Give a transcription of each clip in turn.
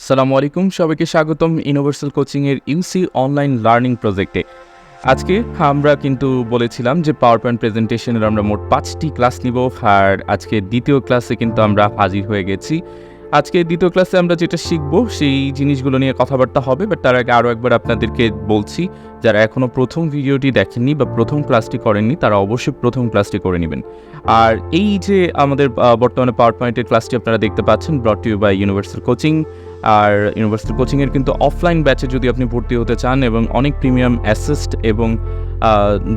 আসসালামু আলাইকুম, সবাইকে স্বাগতম ইউনিভার্সাল কোচিংয়ের ইউসি অনলাইন লার্নিং প্রজেক্টে। আজকে আমরা কিন্তু বলেছিলাম যে পাওয়ার পয়েন্ট প্রেজেন্টেশনের আমরা মোট 5টি ক্লাস নিব, আর আজকে দ্বিতীয় ক্লাসে কিন্তু আমরা হাজির হয়ে গেছি। আজকে দ্বিতীয় ক্লাসে আমরা যেটা শিখব সেই জিনিসগুলো নিয়ে কথাবার্তা হবে, বাট তার আগে আরও একবার আপনাদেরকে বলছি, যারা এখনও প্রথম ভিডিওটি দেখেননি বা প্রথম ক্লাসটি করেননি তারা অবশ্যই প্রথম ক্লাসটি করে নেবেন। আর এই যে আমাদের বর্তমানে পাওয়ার পয়েন্টের ক্লাসটি আপনারা দেখতে পাচ্ছেন, brought you by universal coaching. আর ইউনিভার্সাল কোচিংয়ের কিন্তু অফলাইন ব্যাচে যদি আপনি ভর্তি হতে চান এবং অনেক প্রিমিয়াম অ্যাসিস্ট এবং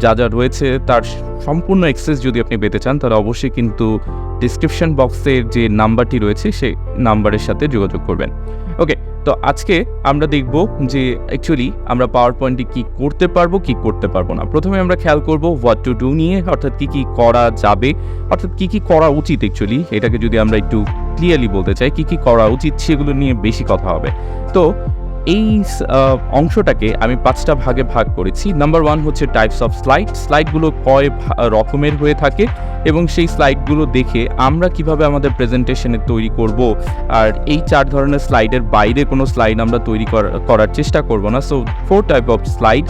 যা যা রয়েছে তার সম্পূর্ণ অ্যাক্সেস যদি আপনি পেতে চান, তাহলে অবশ্যই কিন্তু ডিসক্রিপশন বক্সের যে নাম্বারটি রয়েছে সেই নাম্বারের সাথে যোগাযোগ করবেন। ওকে, তো আজকে আমরা দেখব যে অ্যাকচুয়ালি আমরা পাওয়ার পয়েন্টে কী করতে পারবো, কী করতে পারবো না। প্রথমে আমরা খেয়াল করব হোয়াট টু ডু নিয়ে, অর্থাৎ কী কী করা যাবে, অর্থাৎ কী কী করা উচিত। অ্যাকচুয়ালি এটাকে যদি আমরা একটু ক্লিয়ারলি বলতে চাই, কী কী করা উচিত সেগুলো নিয়ে বেশি কথা হবে। তো এই অংশটাকে আমি 5টা ভাগে ভাগ করেছি। নাম্বার 1 হচ্ছে টাইপস অফ স্লাইড। স্লাইডগুলো কয় রকমের হয়ে থাকে এবং সেই স্লাইডগুলো দেখে আমরা কিভাবে আমাদের প্রেজেন্টেশনে তৈরি করব। আর এই 4 ধরনের স্লাইডের বাইরে কোনো স্লাইড আমরা তৈরি করার চেষ্টা করব না। সো 4 টাইপ অফ স্লাইড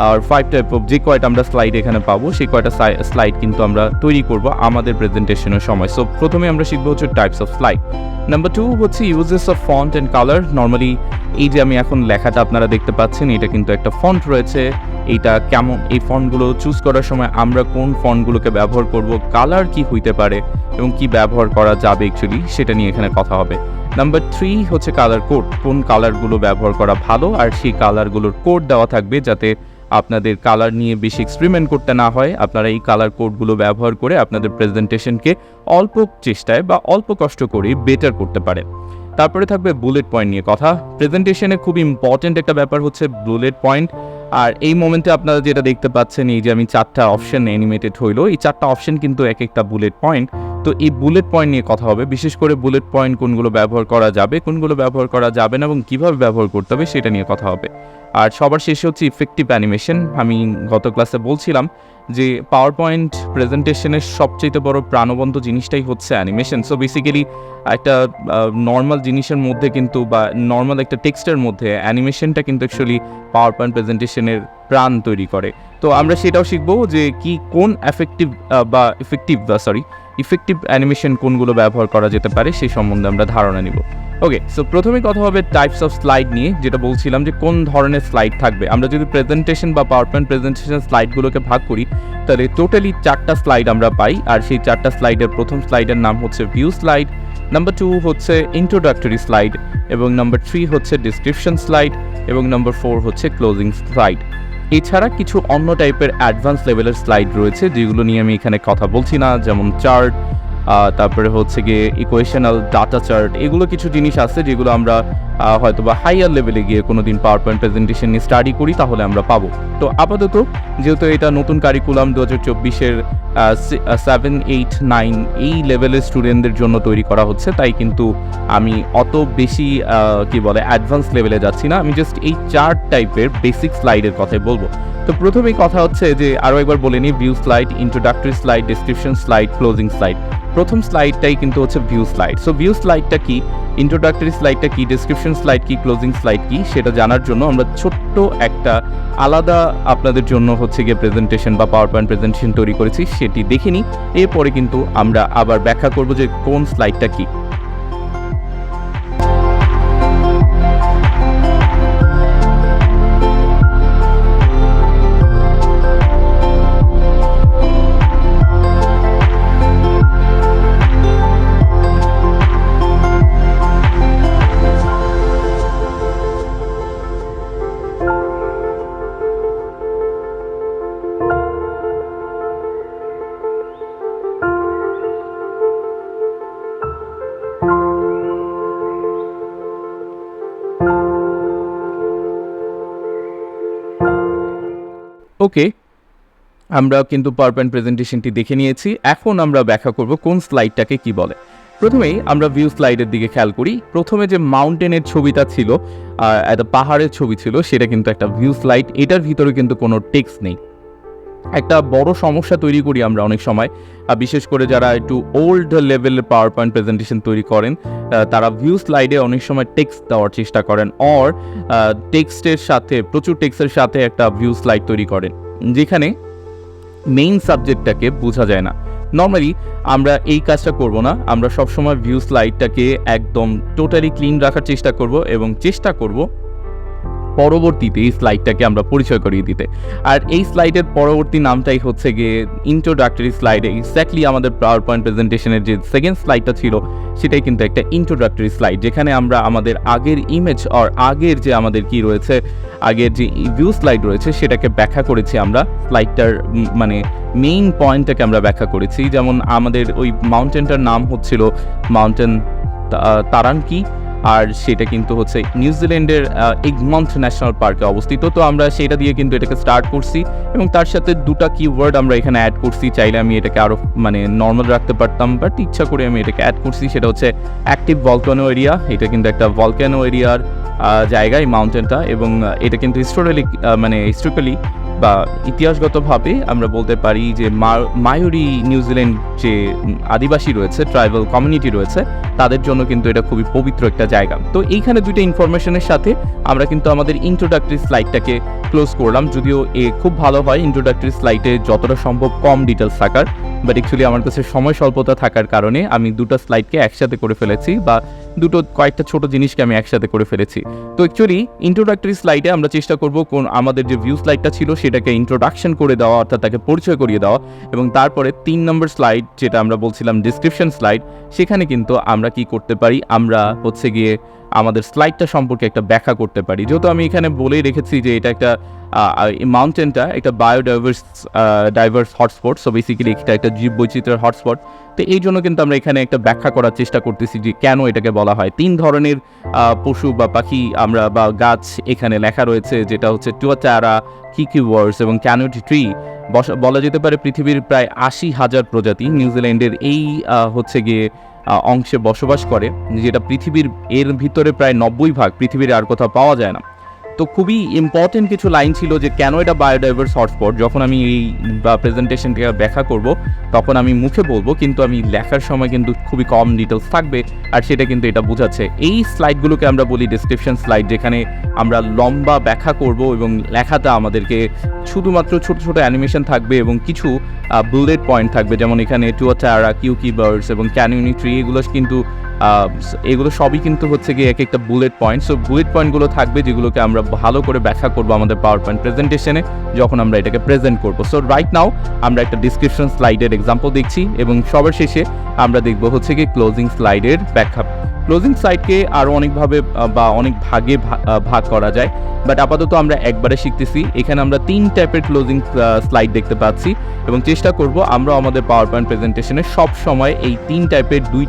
আর 5 টাইপ অফ যে কয়টা আমরা স্লাইড এখানে পাবো সেই কয়টা স্লাইড কিন্তু আমরা তৈরি করব আমাদের প্রেজেন্টেশনের সময়। সো প্রথমে আমরা শিখবো হচ্ছে টাইপস অফ স্লাইড। নাম্বার 2 হচ্ছে uses of font and colour. Normally এই যে আমি এখন লেখাটা আপনারা দেখতে পাচ্ছেন, এটা কিন্তু একটা ফন্ট রয়েছে। এইটা কেমন, এই ফন্টগুলো চুজ করার সময় আমরা কোন ফন্টগুলোকে ব্যবহার করব, কালার কি হইতে পারে এবং কি ব্যবহার করা যাবে অ্যাকচুয়ালি সেটা নিয়ে এখানে কথা হবে। নাম্বার 3 হচ্ছে কালার কোড। কোন কালারগুলো ব্যবহার করা ভালো, আর সেই কালারগুলোর কোড দেওয়া থাকবে যাতে আপনাদের কালার নিয়ে বেশি এক্সপেরিমেন্ট করতে না হয়। আপনারা এই কালার কোডগুলো ব্যবহার করে আপনাদের প্রেজেন্টেশনকে অল্প চেষ্টায় বা অল্প কষ্ট করে বেটার করতে পারে। তারপরে থাকবে বুলেট পয়েন্ট নিয়ে কথা। প্রেজেন্টেশনে খুব ইম্পর্টেন্ট একটা ব্যাপার হচ্ছে বুলেট পয়েন্ট। আর এই মোমেন্টে আপনারা যেটা দেখতে পাচ্ছেন, এই যে আমি 4টা অপশন অ্যানিমেটেড হইলো, এই 4টা অপশন কিন্তু এক একটা বুলেট পয়েন্ট। তো এই বুলেট পয়েন্ট নিয়ে কথা হবে, বিশেষ করে বুলেট পয়েন্ট কোনগুলো ব্যবহার করা যাবে, কোনগুলো ব্যবহার করা যাবে না এবং কীভাবে ব্যবহার করতে হবে সেটা নিয়ে কথা হবে। আর সবার শেষে হচ্ছে ইফেক্টিভ অ্যানিমেশন। আমি গত ক্লাসে বলছিলাম যে পাওয়ার পয়েন্ট প্রেজেন্টেশনের সবচেয়ে বড় প্রাণবন্ত জিনিসটাই হচ্ছে অ্যানিমেশন। সো বেসিক্যালি একটা নর্মাল জিনিসের মধ্যে কিন্তু বা নর্মাল একটা টেক্সটের মধ্যে অ্যানিমেশনটা কিন্তু অ্যাকচুয়ালি পাওয়ার পয়েন্ট প্রেজেন্টেশনের প্রাণ তৈরি করে। তো আমরা সেটাও শিখবো যে কোন ইফেক্টিভ অ্যানিমেশন কোনগুলো ব্যবহার করা যেতে পারে সেই সম্বন্ধে আমরা ধারণা নিব। ওকে, সো প্রথমে কথা হবে টাইপস অফ স্লাইড নিয়ে, যেটা বলছিলাম যে কোন ধরনের স্লাইড থাকবে। আমরা যদি প্রেজেন্টেশন বা পাওয়ার পয়েন্ট প্রেজেন্টেশন স্লাইডগুলোকে ভাগ করি, তাহলে টোটালি 4টা স্লাইড আমরা পাই। আর সেই 4টা স্লাইডের প্রথম স্লাইডের নাম হচ্ছে ভিউ স্লাইড, নাম্বার 2 হচ্ছে ইন্ট্রোডাক্টরি স্লাইড, এবং নাম্বার 3 হচ্ছে ডিসক্রিপশন স্লাইড, এবং নাম্বার 4 হচ্ছে ক্লোজিং স্লাইড। এছাড়া কিছু অন্য টাইপের অ্যাডভান্স লেভেলের স্লাইড রয়েছে যেগুলো নিয়ে আমি এখানে কথা বলছি না, যেমন চার্ট, তারপরে হচ্ছে গিয়ে ইকুয়েশনাল ডাটা চার্ট। এগুলো কিছু জিনিস আছে যেগুলো আমরা হয়তো বা হাইয়ার লেভেলে গিয়ে কোনো দিন পাওয়ার পয়েন্ট প্রেজেন্টেশন নিয়ে স্টাডি করি তাহলে আমরা পাবো। তো আপাতত যেহেতু এটা নতুন কারিকুলাম 2024-এর 7, 8, 9 এই লেভেলের স্টুডেন্টদের জন্য তৈরি করা হচ্ছে, তাই কিন্তু আমি অত বেশি অ্যাডভান্স লেভেলে যাচ্ছি না। আমি জাস্ট এই 4 টাইপের বেসিক স্লাইডের কথাই বলবো। তো প্রথমেই কথা হচ্ছে যে আরও একবার বলে নিই, view slide, introductory slide, description slide, closing slide. প্রথম স্লাইডটাই কিন্তু হচ্ছে ভিউ স্লাইড। সো ভিউ স্লাইডটা কি, ইন্ট্রোডাক্টরি স্লাইডটা কি, ডিসক্রিপশন স্লাইড কি, ক্লোজিং স্লাইড কি, সেটা জানার জন্য আমরা ছোট্ট একটা আলাদা আপনাদের জন্য হচ্ছে গিয়ে প্রেজেন্টেশন বা পাওয়ার পয়েন্ট প্রেজেন্টেশন তৈরি করেছি, সেটি দেখে নিই। এরপরে কিন্তু আমরা আবার ব্যাখ্যা করব যে কোন স্লাইডটা কি। ওকে, আমরা কিন্তু পাওয়ার পয়েন্ট প্রেজেন্টেশনটি দেখে নিয়েছি। এখন আমরা ব্যাখ্যা করব কোন স্লাইডটাকে কি বলে। প্রথমেই আমরা ভিউ স্লাইডের দিকে খেয়াল করি। প্রথমে যে মাউন্টেনের ছবিটা ছিল, একটা পাহাড়ের ছবি ছিল, সেটা কিন্তু একটা ভিউ স্লাইড। এটার ভিতরে কিন্তু কোনো টেক্সট নেই। একটা বড় সমস্যা তৈরি করি আমরা অনেক সময়, বিশেষ করে যারা একটু ওল্ড লেভেলের পাওয়ার পয়েন্ট প্রেজেন্টেশন তৈরি করেন, তারা ভিউ স্লাইডে অনেক সময় টেক্সট দেওয়ার চেষ্টা করেন, অর টেক্সটের সাথে প্রচুর টেক্সটের সাথে একটা ভিউ স্লাইড তৈরি করেন, যেখানে মেইন সাবজেক্টটাকে বোঝা যায় না। নর্মালি আমরা এই কাজটা করব না, আমরা সবসময় ভিউ স্লাইডটাকে একদম টোটালি ক্লিন রাখার চেষ্টা করব এবং চেষ্টা করব পরবর্তীতে এই স্লাইডটাকে আমরা পরিচয় করিয়ে দিতে। আর এই স্লাইডের পরবর্তী নামটাই হচ্ছে গিয়ে ইন্ট্রোডাক্টরি স্লাইড। এক্স্যাক্টলি আমাদের পাওয়ার পয়েন্ট প্রেজেন্টেশনের যে সেকেন্ড স্লাইডটা ছিল সেটাই কিন্তু একটা ইন্ট্রোডাক্টরি স্লাইড, যেখানে আমরা আমাদের আগের ইমেজ আর আগের যে আমাদের কি রয়েছে, আগের যে ভিউ স্লাইড রয়েছে সেটাকে ব্যাখ্যা করেছি আমরা। স্লাইডটার মানে মেইন পয়েন্টটাকে আমরা ব্যাখ্যা করেছি। যেমন আমাদের ওই মাউন্টেনটার নাম হচ্ছিল মাউন্টেন তারানকি, আর সেটা কিন্তু হচ্ছে নিউজিল্যান্ডের এগমন্ট ন্যাশনাল পার্কে অবস্থিত। তো আমরা সেটা দিয়ে কিন্তু এটাকে স্টার্ট করছি এবং তার সাথে দুটা কিওয়ার্ড আমরা এখানে অ্যাড করছি। চাইলে আমি এটাকে আরও মানে নর্মাল রাখতে পারতাম, বাট ইচ্ছা করে আমি এটাকে অ্যাড করছি। সেটা হচ্ছে অ্যাক্টিভ ভলকানো এরিয়া। এটা কিন্তু একটা ভলকানো এরিয়ার জায়গা এই মাউন্টেনটা, এবং এটা কিন্তু হিস্টোরিক্যালি বা ইতিহাসগতভাবে আমরা বলতে পারি যে মায়োরি নিউজিল্যান্ড যে আদিবাসী রয়েছে, ট্রাইবাল কমিউনিটি রয়েছে, তাদের জন্য কিন্তু এটা খুবই পবিত্র একটা জায়গা। তো এইখানে দুইটা ইনফরমেশনের সাথে আমরা কিন্তু আমাদের ইন্ট্রোডাক্টরি স্লাইডটাকে ক্লোজ করলাম। যদিও খুব ভালো হয় ইন্ট্রোডাক্টরি স্লাইডে যতটা সম্ভব কম ডিটেলস থাকার, বাট অ্যাকচুয়ালি আমার কাছে সময় স্বল্পতা থাকার কারণে আমি দুটো স্লাইডকে একসাথে করে ফেলেছি, বা কয়েকটা ছোট জিনিসকে আমি একসাথে করে ফেলেছি। তো অ্যাকচুয়ালি ইন্ট্রোডাক্টরি স্লাইডে আমরা চেষ্টা করব আমাদের যে ভিউ স্লাইডটা ছিল সেটাকে ইন্ট্রোডাকশন করে দেওয়া, অর্থাৎ তাকে পরিচয় করিয়ে দেওয়া, এবং তারপরে 3 নম্বর স্লাইড যেটা আমরা বলছিলাম ডিসক্রিপশন স্লাইড, সেখানে কিন্তু আমরা কি করতে পারি, আমরা হচ্ছে গিয়ে আমাদের স্লাইডটা সম্পর্কে একটা ব্যাখ্যা করতে পারি। যেহেতু আমি এখানে বলেই রেখেছি যে এটা একটা মাউন্টেনটা একটা ডাইভার্স হটস্পট, সো বেসিক্যালি এটা একটা জীব বৈচিত্র্যের হটস্পট। তো এই জন্য কিন্তু আমরা এখানে একটা ব্যাখ্যা করার চেষ্টা করতেছি যে কেন এটাকে বলা হয়। 3 ধরনের পশু বা পাখি আমরা বা গাছ এখানে লেখা রয়েছে, যেটা হচ্ছে টুয়াটারা, কিকিওয়ার্স এবং ক্যানোটি ট্রি। বলা যেতে পারে পৃথিবীর প্রায় 80,000 প্রজাতি নিউজিল্যান্ডের এই হচ্ছে গিয়ে অংশে বসবাস করে, যেটা পৃথিবীর এর ভিতরে প্রায় 90% পৃথিবীর আর কোথাও পাওয়া যায় না। তো খুবই ইম্পর্টেন্ট কিছু লাইন ছিল যে কেন এটা বায়োডাইভার্স হটস্পট। যখন আমি এই প্রেজেন্টেশনটা ব্যাখ্যা করব তখন আমি মুখে বলবো, কিন্তু আমি লেখার সময় কিন্তু খুবই কম ডিটেলস থাকবে, আর সেটা কিন্তু এটা বোঝাচ্ছে। এই স্লাইডগুলোকে আমরা বলি ডেসক্রিপশন স্লাইড, যেখানে আমরা লম্বা ব্যাখ্যা করব এবং লেখাটা আমাদেরকে শুধুমাত্র ছোট ছোট অ্যানিমেশন থাকবে এবং কিছু বুলেট পয়েন্ট থাকবে, যেমন এখানে টুয়াটারা, কিউকিবার্ডস এবং ক্যানিউনি ট্রি, এগুলো সবই কিন্তু হচ্ছে গিয়ে এক একটা বুলেট পয়েন্ট। সো বুলেট পয়েন্টগুলো থাকবে যেগুলোকে আমরা ভালো করে ব্যাখ্যা করবো আমাদের পাওয়ার পয়েন্ট প্রেজেন্টেশনে যখন আমরা এটাকে প্রেজেন্ট করবো। সো রাইট নাও আমরা একটা ডিসক্রিপশন স্লাইডের এক্সাম্পল দেখছি, এবং সবার শেষে আমরা দেখবো হচ্ছে গিয়ে ক্লোজিং স্লাইডের ব্যাখ্যা। ক্লোজিং স্লাইডকে আরও অনেকভাবে বা অনেক ভাগে ভাগ করা যায়, বাট আপাতত আমরা একবারে শিখতেছি। এখানে আমরা 3 টাইপের ক্লোজিং স্লাইড দেখতে পাচ্ছি, এবং চেষ্টা করব আমরা আমাদের পাওয়ার পয়েন্ট প্রেজেন্টেশনে সব সময় এই 2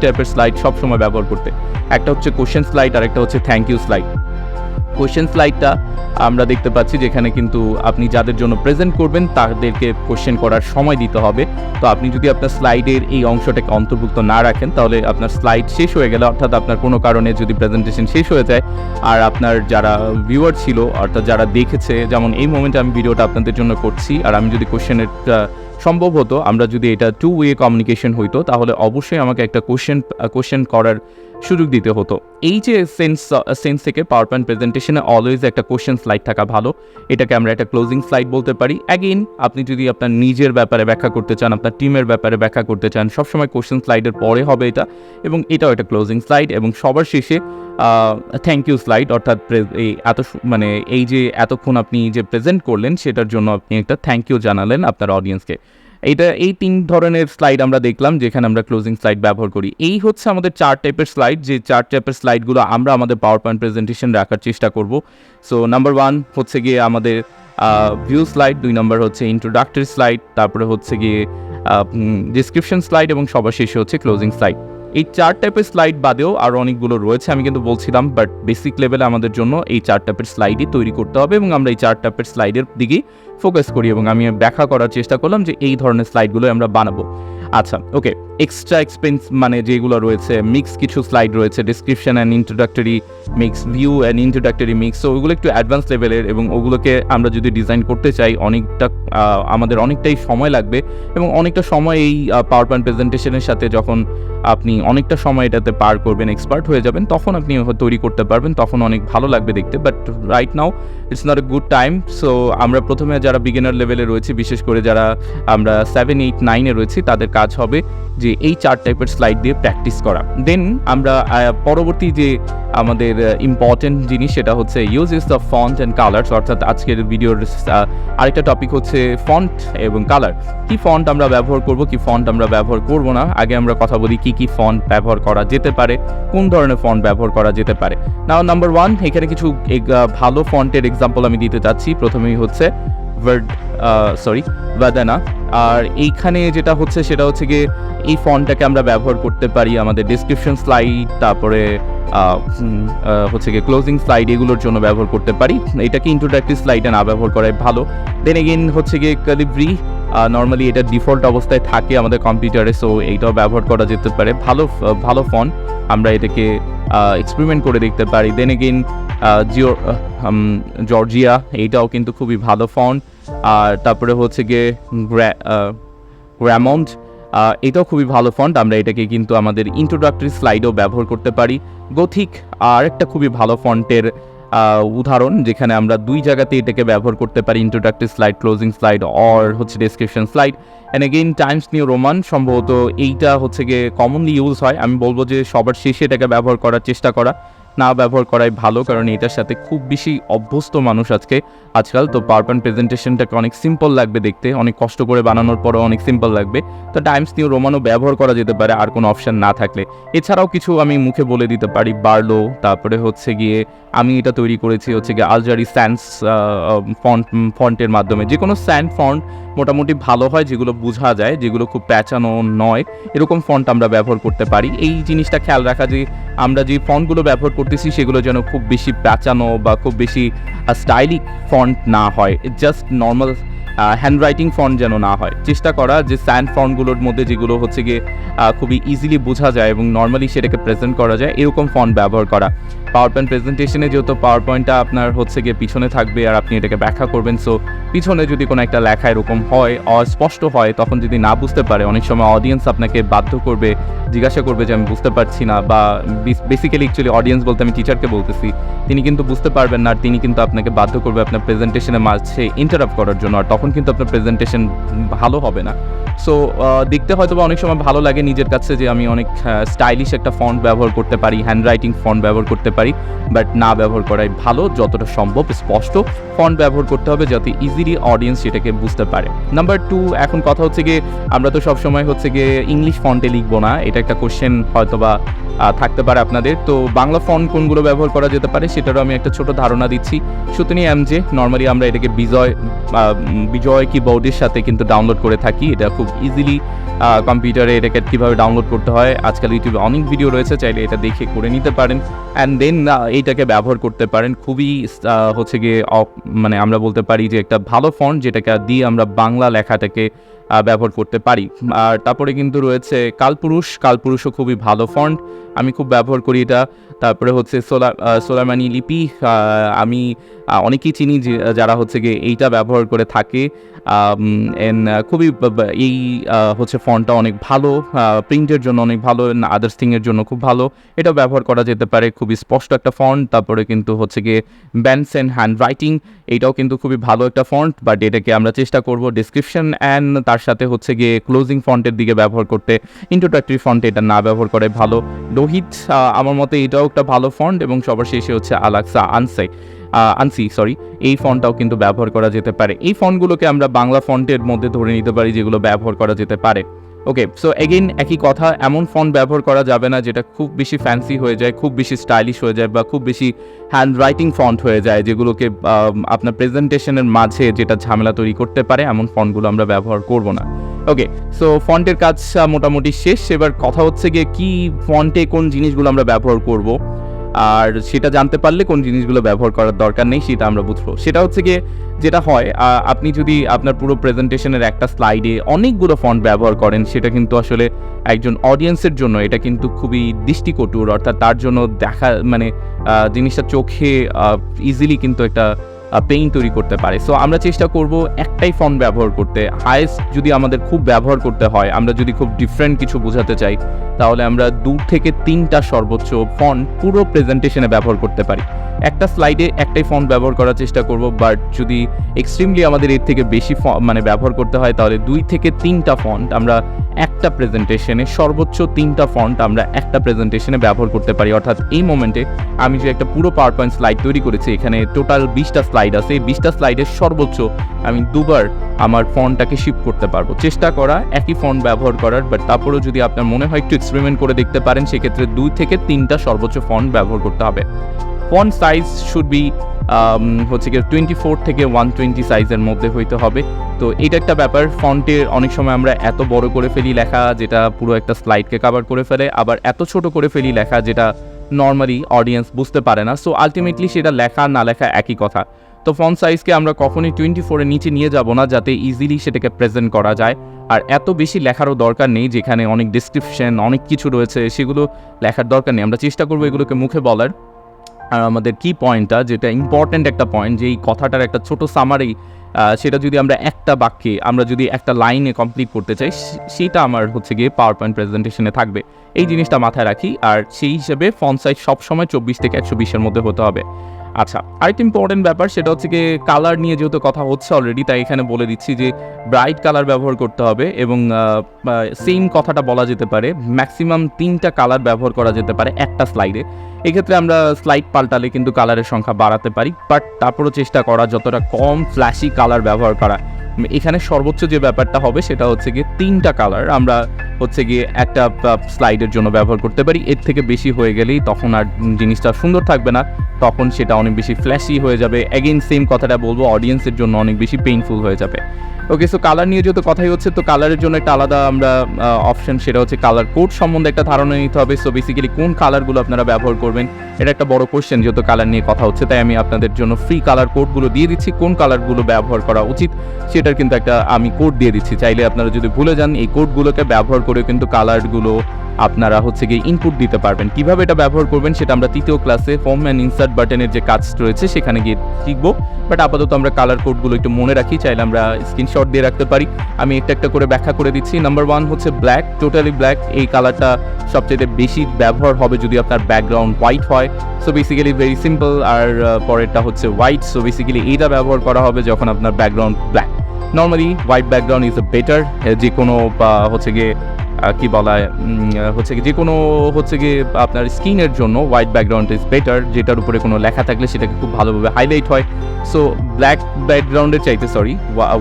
টাইপের স্লাইড সব সময় ব্যবহার করতে। একটা হচ্ছে কোশ্চেন স্লাইড আর একটা হচ্ছে থ্যাংক ইউ স্লাইড। কোশ্চেন স্লাইডটা আমরা দেখতে পাচ্ছি যেখানে কিন্তু আপনি যাদের জন্য প্রেজেন্ট করবেন তাদেরকে কোশ্চেন করার সময় দিতে হবে। তো আপনি যদি আপনার স্লাইডের এই অংশটাকে অন্তর্ভুক্ত না রাখেন, তাহলে আপনার স্লাইড শেষ হয়ে গেলে, অর্থাৎ আপনার কোনো কারণে যদি প্রেজেন্টেশন শেষ হয়ে যায় আর আপনার যারা ভিউয়ার ছিল, অর্থাৎ যারা দেখেছে, যেমন এই মোমেন্টে আমি ভিডিওটা আপনাদের জন্য করছি, আর আমি যদি কোশ্চেনের সম্ভব হতো, আমরা যদি এটা 2 ওয়ে কমিউনিকেশন হইতো, তাহলে অবশ্যই আমাকে একটা কোশ্চেন করার সুযোগ দিতে হতো। এই যে সেন্স থেকে পাওয়ার পয়েন্ট প্রেজেন্টেশনে অলওয়েজ একটা কোশ্চেন স্লাইড থাকা ভালো। এটাকে আমরা একটা ক্লোজিং স্লাইড বলতে পারি। অ্যাগেইন আপনি যদি আপনার নিজের ব্যাপারে ব্যাখ্যা করতে চান, আপনার টিমের ব্যাপারে ব্যাখ্যা করতে চান, সবসময় কোশ্চেন স্লাইডের পরে হবে এটা, এবং এটাও একটা ক্লোজিং স্লাইড। এবং সবার শেষে থ্যাংক ইউ স্লাইড, অর্থাৎ এই যে এতক্ষণ আপনি যে প্রেজেন্ট করলেন সেটার জন্য আপনি একটা থ্যাংক ইউ জানালেন আপনার অডিয়েন্সকে। এই 3 ধরনের স্লাইড আমরা দেখলাম যেখানে আমরা ক্লোজিং স্লাইড ব্যবহার করি। এই হচ্ছে আমাদের 4 টাইপের স্লাইড, যে 4 টাইপের স্লাইডগুলো আমরা আমাদের পাওয়ার পয়েন্ট প্রেজেন্টেশন রাখার চেষ্টা করব। সো নাম্বার 1 হচ্ছে গিয়ে আমাদের ভিউ স্লাইড, 2 নম্বর হচ্ছে ইন্ট্রোডাক্টরি স্লাইড, তারপরে হচ্ছে গিয়ে ডিসক্রিপশন স্লাইড, এবং সবার শেষে হচ্ছে ক্লোজিং স্লাইড। এই 4 টাইপের স্লাইড বাদেও আরও অনেকগুলো রয়েছে, আমি কিন্তু বলছিলাম, বাট বেসিক লেভেলে আমাদের জন্য এই 4 টাইপের স্লাইডই তৈরি করতে হবে, এবং আমরা এই 4 টাইপের স্লাইডের দিকেই ফোকাস করি, এবং আমি ব্যাখ্যা করার চেষ্টা করলাম যে এই ধরনের স্লাইডগুলো আমরা বানাবো। আচ্ছা, ওকে। এক্সট্রা এক্সপেন্স মানে যেগুলো রয়েছে, মিক্স কিছু স্লাইড রয়েছে, description and introductory mix, view and introductory mix. So ওগুলো একটু অ্যাডভান্স লেভেলের এবং ওগুলোকে আমরা যদি ডিজাইন করতে চাই আমাদের অনেকটাই সময় লাগবে এবং অনেকটা সময় এই পাওয়ার পয়েন্ট প্রেজেন্টেশনের সাথে যখন আপনি অনেকটা সময় এটাতে পার করবেন, এক্সপার্ট হয়ে যাবেন, তখন আপনি তৈরি করতে পারবেন, তখন অনেক ভালো লাগবে দেখতে। But right now it's not a good time. So আমরা প্রথমে যারা বিগিনার লেভেলে রয়েছে, বিশেষ করে যারা আমরা 7, 8, 9-এ রয়েছি, তাদের কাজ হবে যে এই 4 টাইপের স্লাইড দিয়ে প্র্যাকটিস করা। দেন আমরা পরবর্তী যে আমাদের ইম্পর্টেন্ট জিনিস সেটা হচ্ছে use is the font and colours. অর্থাৎ আজকের ভিডিওর আরেকটা টপিক হচ্ছে ফন্ট এবং কালার। কি ফন্ট আমরা ব্যবহার করব, কি ফন্ট আমরা ব্যবহার করব না। আগে আমরা কথা বলি কি ফন্ট ব্যবহার করা যেতে পারে, কোন ধরনের ফন্ট ব্যবহার করা যেতে পারে। নাও নাম্বার 1, এখানে কিছু ভালো ফন্টের এক্সাম্পল আমি দিতে চাচ্ছি। প্রথমেই হচ্ছে ভাদানা। আর এইখানে যেটা হচ্ছে সেটা হচ্ছে গিয়ে এই ফন্টটাকে আমরা ব্যবহার করতে পারি আমাদের ডেসক্রিপশন স্লাইড, তারপরে হচ্ছে গিয়ে ক্লোজিং স্লাইড, এগুলোর জন্য ব্যবহার করতে পারি। এটাকে ইন্ট্রোডাক্টরি স্লাইডে না ব্যবহার করাই ভালো। দেন এগেইন হচ্ছে গিয়ে ক্যালিব্রি, নর্মালি এটা ডিফল্ট অবস্থায় থাকে আমাদের কম্পিউটারে, সো এইটাও ব্যবহার করা যেতে পারে। ভালো ফন্ট, আমরা এটাকে এক্সপেরিমেন্ট করে দেখতে পারি। দেন এগেইন জর্জিয়া, এইটাও কিন্তু খুবই ভালো ফন্ট। আর তারপরে হচ্ছে গিয়ে গ্রামন্ড, এটাও খুবই ভালো ফন্ট, আমরা এটাকে কিন্তু আমাদের ইন্ট্রোডাক্টরি স্লাইডেও ব্যবহার করতে পারি। গথিক আর একটা খুবই ভালো ফন্টের উদাহরণ, যেখানে আমরা 2 জায়গাতে এটাকে ব্যবহার করতে পারি, introductory slide, closing slide, or হচ্ছে description slide. And again Times New Roman, সম্ভবত এইটা হচ্ছে গিয়ে কমনলি ইউজ হয়। আমি বলবো যে সবার শেষে এটাকে ব্যবহার করার চেষ্টা করা, না ব্যবহার করাই ভালো, কারণ এটার সাথে খুব বেশি অভ্যস্ত মানুষ আজকাল। তো পাওয়ার পয়েন্ট প্রেজেন্টেশনটাকে অনেক সিম্পল লাগবে দেখতে, অনেক কষ্ট করে বানানোর পরও অনেক সিম্পল লাগবে। তো টাইমস নিউ রোমানও ব্যবহার করা যেতে পারে আর কোনো অপশান না থাকলে। এছাড়াও কিছু আমি মুখে বলে দিতে পারি, বার্লো, তারপরে হচ্ছে গিয়ে আমি এটা তৈরি করেছি হচ্ছে গিয়ে আলজারি স্যান্স ফন্টের মাধ্যমে। যে কোনো স্যান্ড ফন্ট মোটামুটি ভালো হয়, যেগুলো বোঝা যায়, যেগুলো খুব প্যাঁচানো নয়, এরকম ফন্ট আমরা ব্যবহার করতে পারি। এই জিনিসটা খেয়াল রাখা যে আমরা যে ফন্টগুলো ব্যবহার করতেছি সেগুলো যেন খুব বেশি প্যাঁচানো বা খুব বেশি স্টাইলিক ফন্ট না হয়, জাস্ট নর্মাল হ্যান্ডরাইটিং ফন্ট যেন না হয়। চেষ্টা করা যে স্যান্ড ফন্টগুলোর মধ্যে যেগুলো হচ্ছে গিয়ে খুবই ইজিলি বোঝা যায় এবং নর্মালি সেটাকে প্রেজেন্ট করা যায়, এরকম ফন্ট ব্যবহার করা। পাওয়ার পয়েন্ট প্রেজেন্টেশনে যেহেতু পাওয়ার পয়েন্টটা আপনার হচ্ছে গিয়ে পিছনে থাকবে আর আপনি এটাকে ব্যাখ্যা করবেন, সো পিছনে যদি কোনো একটা লেখা এরকম হয়, অস্পষ্ট হয়, তখন যদি না বুঝতে পারে, অনেক সময় অডিয়েন্স আপনাকে বাধ্য করবে, জিজ্ঞাসা করবে যে আমি বুঝতে পারছি না, বা বেসিক্যালি অ্যাকচুয়ালি অডিয়েন্স বলতে আমি টিচারকে বলতেছি, তিনি কিন্তু বুঝতে পারবেন না আর তিনি কিন্তু আপনাকে বাধ্য করবে আপনার প্রেজেন্টেশনের মাঝে ইন্টারাপ্ট করার জন্য, আর তখন কিন্তু আপনার প্রেজেন্টেশন ভালো হবে না। সো দেখতে হয়তো বা অনেক সময় ভালো লাগে নিজের কাছে যে আমি অনেক স্টাইলিশ একটা ফন্ট ব্যবহার করতে পারি, হ্যান্ডরাইটিং ফন্ট ব্যবহার করতে পারি, বাট না ব্যবহার করাই ভালো। যতটা সম্ভব স্পষ্ট ফন্ট ব্যবহার করতে হবে যাতে ইজিলি অডিয়েন্স সেটাকে বুঝতে পারে। নাম্বার 2, এখন কথা হচ্ছে গিয়ে আমরা তো সবসময় হচ্ছে গিয়ে ইংলিশ ফন্টে লিখবো না, এটা একটা কোশ্চেন হয়তো বা থাকতে পারে আপনাদের। তো বাংলা ফন্ট কোনগুলো ব্যবহার করা যেতে পারে সেটারও আমি একটা ছোট ধারণা দিচ্ছি। সুতনি এমজে, নর্মালি আমরা এটাকে বিজয় কিবোর্ডের সাথে কিন্তু ডাউনলোড করে থাকি। এটা খুব ইজিলি কম্পিউটারে এটাকে কীভাবে ডাউনলোড করতে হয় আজকাল ইউটিউবে অনেক ভিডিও রয়েছে, চাইলে এটা দেখে করে নিতে পারেন। অ্যান্ড দেন এইটাকে ব্যবহার করতে পারেন। খুবই হচ্ছে গিয়ে মানে আমরা বলতে পারি যে একটা ভালো ফন্ট, যেটাকে দিয়ে আমরা বাংলা লেখাটাকে ব্যবহার করতে পারি। আর তারপরে কিন্তু রয়েছে কালপুরুষও খুবই ভালো ফন্ট, আমি খুব ব্যবহার করি এটা। তারপরে হচ্ছে সোলারমানি লিপি, আমি অনেকেই চিনি যারা হচ্ছে গিয়ে এইটা ব্যবহার করে থাকে। খুবই এই হচ্ছে ফন্টটা অনেক ভালো, প্রিন্টের জন্য অনেক ভালো, আদার্স থিংয়ের জন্য খুব ভালো, এটা ব্যবহার করা যেতে পারে। খুবই স্পষ্ট একটা ফন্ট। তারপরে কিন্তু হচ্ছে গিয়ে ব্যানসেন হ্যান্ড রাইটিং, এইটাও কিন্তু খুবই ভালো একটা ফন্ট, বাট এটাকে আমরা চেষ্টা করব ডেসক্রিপশন অ্যান্ড তার সাথে হচ্ছে গিয়ে ক্লোজিং ফন্টের দিকে ব্যবহার করতে। ইন্ট্রোডাক্টরি ফন্টে এটা না ব্যবহার করে ভালো। লোহিত, আমার মতে এটাও একটা ভালো ফন্ট। এবং সবার শেষে হচ্ছে আলাক্সা আনসি, এই ফন্টটাও কিন্তু ব্যবহার করা যেতে পারে। এই ফন্টগুলোকে আমরা বাংলা ফন্টের মধ্যে ধরে নিতে পারি যেগুলো ব্যবহার করা যেতে পারে। ওকে, সো এগেইন একই কথা, এমন ফন্ট ব্যবহার করা যাবে না যেটা খুব বেশি ফ্যান্সি হয়ে যায়, খুব বেশি স্টাইলিশ হয়ে যায়, বা খুব বেশি হ্যান্ড রাইটিং ফন্ট হয়ে যায়, যেগুলোকে আপনার প্রেজেন্টেশনের মাঝে যেটা ঝামেলা তৈরি করতে পারে, এমন ফন্টগুলো আমরা ব্যবহার করব না। ওকে, সো ফন্টের কাজ মোটামুটি শেষ। এবার কথা হচ্ছে গিয়ে কি ফন্টে কোন জিনিসগুলো আমরা ব্যবহার করব। আর সেটা জানতে পারলে কোন জিনিসগুলো ব্যবহার করার দরকার নেই সেটা আমরা বুঝবো। সেটা হচ্ছে গিয়ে যেটা হয়, আপনি যদি আপনার পুরো প্রেজেন্টেশনের একটা স্লাইডে অনেকগুলো ফন্ট ব্যবহার করেন, সেটা কিন্তু আসলে একজন অডিয়েন্সের জন্য এটা কিন্তু খুবই দৃষ্টিকটুর, অর্থাৎ তার জন্য দেখা মানে জিনিসটা চোখে ইজিলি কিন্তু একটা পেইন তৈরি করতে পারে। সো আমরা চেষ্টা করব একটাই ফন্ট ব্যবহার করতে। হাইয়েস্ট যদি আমাদের খুব ব্যবহার করতে হয়, আমরা যদি খুব ডিফারেন্ট কিছু বোঝাতে চাই, তাহলে আমরা 2 থেকে 3টা সর্বোচ্চ ফন্ট পুরো প্রেজেন্টেশনে ব্যবহার করতে পারি। একটা স্লাইডে একটাই ফন্ট ব্যবহার করার চেষ্টা করব, বাট যদি এক্সট্রিমলি আমাদের এর থেকে বেশি মানে ব্যবহার করতে হয়, তাহলে 2 থেকে 3টা ফন্ট আমরা একটা প্রেজেন্টেশনে, সর্বোচ্চ 3টা ফন্ট আমরা একটা প্রেজেন্টেশনে ব্যবহার করতে পারি। অর্থাৎ এই মোমেন্টে আমি যে একটা পুরো পাওয়ার পয়েন্ট স্লাইড তৈরি করেছি, এখানে টোটাল 20টা স্লাইড আছে, এই 20টা স্লাইডের সর্বোচ্চ আমি 2বার আমার ফন্টটাকে শিফট করতে পারবো। চেষ্টা করা একই ফন্ট ব্যবহার করার, বাট তারপরেও যদি আপনার মনে হয় একটু এক্সপেরিমেন্ট করে দেখতে পারেন, সেক্ষেত্রে 2 থেকে 3টা সর্বোচ্চ ফন্ট ব্যবহার করতে হবে। ফন্ট সাইজ শুড বি হচ্ছে গিয়ে 24 থেকে 120 সাইজের মধ্যে হইতে হবে। তো এটা একটা ব্যাপার। ফন্টের অনেক সময় আমরা এত বড় করে ফেলি লেখা, যেটা পুরো একটা স্লাইডকে কভার করে ফেলে, আবার এত ছোট করে ফেলি লেখা, যেটা নর্মালি অডিয়েন্স বুঝতে পারে না। সো আলটিমেটলি সেটা লেখা না লেখা একই কথা। তো ফন্ট সাইজকে আমরা কখনোই 24 এর নিচে নিয়ে যাব না, যাতে ইজিলি সেটাকে প্রেজেন্ট করা যায়। আর এত বেশি লেখারও দরকার নেই, যেখানে অনেক ডিসক্রিপশন অনেক কিছু রয়েছে সেগুলো লেখার দরকার নেই। আমরা চেষ্টা করবো এগুলোকে মুখে বলার। আর আমাদের কি পয়েন্টটা, যেটা ইম্পর্ট্যান্ট একটা পয়েন্ট, যে এই কথাটার একটা ছোট সামারি, সেটা যদি আমরা একটা বাক্যে, আমরা যদি একটা লাইনে কমপ্লিট করতে চাই, সেটা আমার হচ্ছে গিয়ে পাওয়ার পয়েন্ট প্রেজেন্টেশনে থাকবে। এই জিনিসটা মাথায় রাখি। আর সেই হিসেবে ফন্ট সাইজ সবসময় 24 থেকে 120-এর মধ্যে হতে হবে। আচ্ছা, আরেকটা ইম্পর্টেন্ট ব্যাপার, সেটা হচ্ছে গিয়ে কালার নিয়ে যেহেতু কথা হচ্ছে অলরেডি, তাই এখানে বলে দিচ্ছি যে ব্রাইট কালার ব্যবহার করতে হবে, এবং সেম কথাটা বলা যেতে পারে ম্যাক্সিমাম 3টা কালার ব্যবহার করা যেতে পারে একটা স্লাইডে। এক্ষেত্রে আমরা স্লাইড পাল্টালে কিন্তু কালারের সংখ্যা বাড়াতে পারি, বাট তারপরও চেষ্টা করা যতটা কম ফ্ল্যাশি কালার ব্যবহার করা। এখানে সর্বোচ্চ যে ব্যাপারটা হবে সেটা হচ্ছে গিয়ে 3টা কালার আমরা হচ্ছে গিয়ে একটা স্লাইডের জন্য ব্যবহার করতে পারি। এর থেকে বেশি হয়ে গেলেই তখন আর জিনিসটা সুন্দর থাকবে না, তখন সেটা অনেক বেশি ফ্ল্যাশি হয়ে যাবে। অ্যাগেইন সেম কথাটা বলবো, অডিয়েন্সের জন্য অনেক বেশি পেইনফুল হয়ে যাবে। ওকে, সো কালার নিয়ে যেহেতু কথাই হচ্ছে, তো কালারের জন্য একটা আলাদা আমরা অপশন, সেটা হচ্ছে কালার কোড সম্বন্ধে একটা ধারণা নিতে হবে। সো বেসিক্যালি কোন কালারগুলো আপনারা ব্যবহার করবেন, এটা একটা বড় কোশ্চেন, যেহেতু কালার নিয়ে কথা হচ্ছে, তাই আমি আপনাদের জন্য ফ্রি কালার কোডগুলো দিয়ে দিচ্ছি। কোন কালারগুলো ব্যবহার করা উচিত সেটার কিন্তু একটা আমি কোড দিয়ে দিচ্ছি। চাইলে আপনারা যদি ভুলে যান, এই কোডগুলোকে ব্যবহার করে কিন্তু কালারগুলো আপনারা হচ্ছে গিয়ে ইনপুট দিতে পারবেন। কিভাবে এটা ব্যবহার করবেন সেটা আমরা 3য় ক্লাসে ফর্ম অ্যান্ড ইনসার্ট বাটনের যে কাজ রয়েছে সেখানে গিয়ে শিখবো। বাট আপাতত আমরা কালার কোডগুলো একটু মনে রাখি, চাইলে আমরা স্ক্রিনশট দিয়ে রাখতে পারি। আমি একটা একটা করে ব্যাখ্যা করে দিচ্ছি। নাম্বার 1 হচ্ছে ব্ল্যাক, টোটালি ব্ল্যাক। এই কালারটা সবচেয়ে বেশি ব্যবহার হবে যদি আপনার ব্যাকগ্রাউন্ড হোয়াইট হয়। So basically very simple. আর পরেরটা হচ্ছে হোয়াইট। সো বেসিক্যালি এইটা ব্যবহার করা হবে যখন আপনার background black. Normally white background is better, যে কোনো হচ্ছে গিয়ে কি বলা হচ্ছে যে কোনো হচ্ছে গিয়ে আপনার স্ক্রিনের জন্য হোয়াইট ব্যাকগ্রাউন্ড ইজ বেটার, যেটার উপরে কোনো লেখা থাকলে সেটাকে খুব ভালোভাবে হাইলাইট হয়। সো ব্ল্যাক ব্যাকগ্রাউন্ডের চাইতে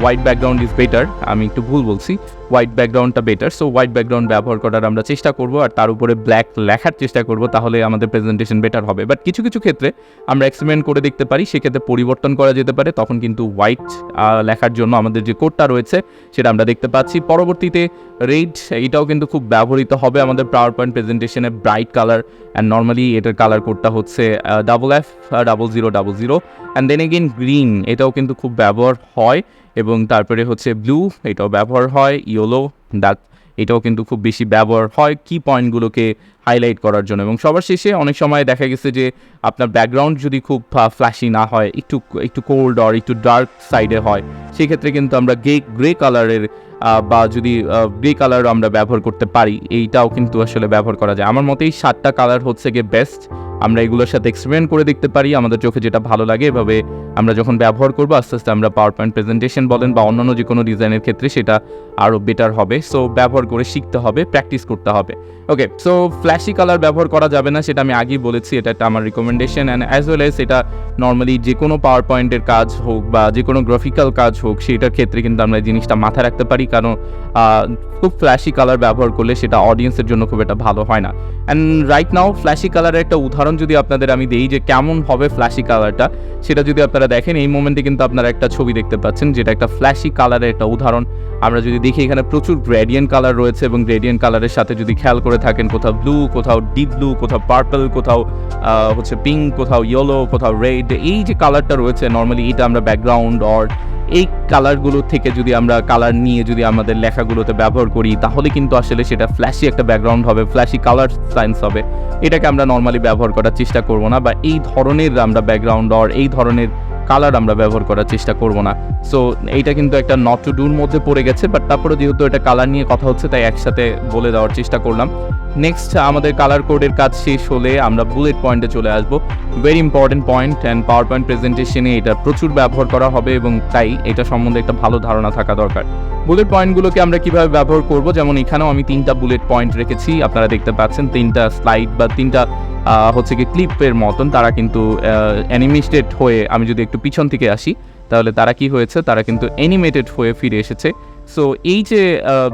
হোয়াইট ব্যাকগ্রাউন্ড ইজ বেটার, আমি একটু ভুল বলছি, হোয়াইট ব্যাকগ্রাউন্ডটা বেটার। সো হোয়াইট ব্যাকগ্রাউন্ড ব্যবহার করার আমরা চেষ্টা করব, আর তার উপরে ব্ল্যাক লেখার চেষ্টা করব, তাহলে আমাদের প্রেজেন্টেশন বেটার হবে। বাট কিছু কিছু ক্ষেত্রে আমরা এক্সপেরিমেন্ট করে দেখতে পারি, সেক্ষেত্রে পরিবর্তন করা যেতে পারে, তখন কিন্তু হোয়াইট লেখার জন্য আমাদের যে কোডটা রয়েছে সেটা আমরা দেখতে পাচ্ছি। পরবর্তীতে রেড, এটাও কিন্তু খুব ব্যবহৃত হবে আমাদের পাওয়ার পয়েন্ট প্রেজেন্টেশনে, ব্রাইট কালার। অ্যান্ড নর্মালি এটার কালার কোডটা হচ্ছে FF0000। And then again green, এটাও কিন্তু খুব ব্যবহার হয়। এবং তারপরে হচ্ছে ব্লু, এটাও ব্যবহার হয়। ইয়েলো, এটাও কিন্তু খুব বেশি ব্যবহার হয় কি পয়েন্টগুলোকে হাইলাইট করার জন্য। এবং সবার শেষে অনেক সময় দেখা গেছে যে আপনার ব্যাকগ্রাউন্ড যদি খুব ফ্ল্যাশি না হয়, একটু কোল্ড আর একটু ডার্ক সাইডে হয়, সেক্ষেত্রে কিন্তু আমরা গ্রে কালারের বা যদি গ্রে কালার আমরা ব্যবহার করতে পারি, এইটাও কিন্তু আসলে ব্যবহার করা যায়। আমার মতে এই 7টা কালার হচ্ছে গিয়ে বেস্ট। আমরা এগুলোর সাথে এক্সপেরিমেন্ট করে দেখতে পারি, আমাদের চোখে যেটা ভালো লাগে। এভাবে আমরা যখন ব্যবহার করবো, আস্তে আস্তে আমরা পাওয়ার পয়েন্ট প্রেজেন্টেশন বলেন বা অন্যান্য যে কোনো ডিজাইনের ক্ষেত্রে সেটা আরও বেটার হবে। সো ব্যবহার করে শিখতে হবে, প্র্যাকটিস করতে হবে। ওকে, সো ফ্ল্যাশি কালার ব্যবহার করা যাবে না, সেটা আমি আগেই বলেছি, এটা একটা আমার recommendation. And as well as এটা নর্মালি যে কোনো পাওয়ার পয়েন্টের কাজ হোক বা যে কোনো গ্রাফিক্যাল কাজ হোক, সেটার ক্ষেত্রে কিন্তু আমরা এই জিনিসটা মাথায় রাখতে পারি, কারণ খুব ফ্ল্যাশি কালার ব্যবহার করলে সেটা অডিয়েন্সের জন্য খুব একটা ভালো হয় না। অ্যান্ড রাইট নাও ফ্ল্যাশি কালারের একটা উদাহরণ উদাহরণ যদি আপনাদের আমি দেই যে কেমন হবে ফ্ল্যাশি কালারটা, সেটা যদি আপনারা দেখেন এই মোমেন্টে কিন্তু আপনারা একটা ছবি দেখতে পাচ্ছেন যেটা একটা ফ্ল্যাশি কালারের একটা উদাহরণ। আমরা যদি দেখি এখানে প্রচুর গ্রেডিয়েন্ট কালার রয়েছে এবং গ্রেডিয়েন্ট কালারের সাথে যদি খেয়াল করে থাকেন কোথাও ব্লু, কোথাও ডিপ ব্লু, কোথাও পার্পল, কোথাও হচ্ছে পিঙ্ক, কোথাও ইয়েলো, কোথাও রেড, এই যে কালারটা রয়েছে নর্মালি এটা আমরা ব্যাকগ্রাউন্ড অর এই কালারগুলো থেকে যদি আমরা কালার নিয়ে যদি আমাদের লেখাগুলোতে ব্যবহার করি তাহলে কিন্তু আসলে সেটা ফ্ল্যাশি একটা ব্যাকগ্রাউন্ড হবে, ফ্ল্যাশি কালার সায়েন্স হবে। এটাকে আমরা নর্মালি ব্যবহার করার চেষ্টা করব না, বা এই ধরনের আমরা ব্যাকগ্রাউন্ড অর এই ধরনের কালার আমরা ব্যবহার করার চেষ্টা করব না। সো এইটা কিন্তু একটা নট টু ডুর মধ্যে পড়ে গেছে, বাট তারপরে যেহেতু এটা কালার নিয়ে কথা হচ্ছে তাই একসাথে বলে দেওয়ার চেষ্টা করলাম। নেক্সট আমাদের কালার কোডের কাজ শেষ হলে আমরা বুলেট পয়েন্টে চলে আসবো। Very important point, and power point প্রেজেন্টেশনে এটা প্রচুর ব্যবহার করা হবে এবং তাই এটা সম্বন্ধে একটা ভালো ধারণা থাকা দরকার। বুলেট পয়েন্টগুলোকে আমরা কিভাবে ব্যবহার করব, যেমন এখানেও আমি 3টা বুলেট পয়েন্ট রেখেছি, আপনারা দেখতে পাচ্ছেন 3টা স্লাইড বা 3টা হচ্ছে কি ক্লিপের মতন, তারা কিন্তু অ্যানিমেটেড হয়ে, আমি যদি একটু পিছন থেকে আসি তাহলে তারা কি হয়েছে, তারা কিন্তু অ্যানিমেটেড হয়ে ফিরে এসেছে। সো এই যে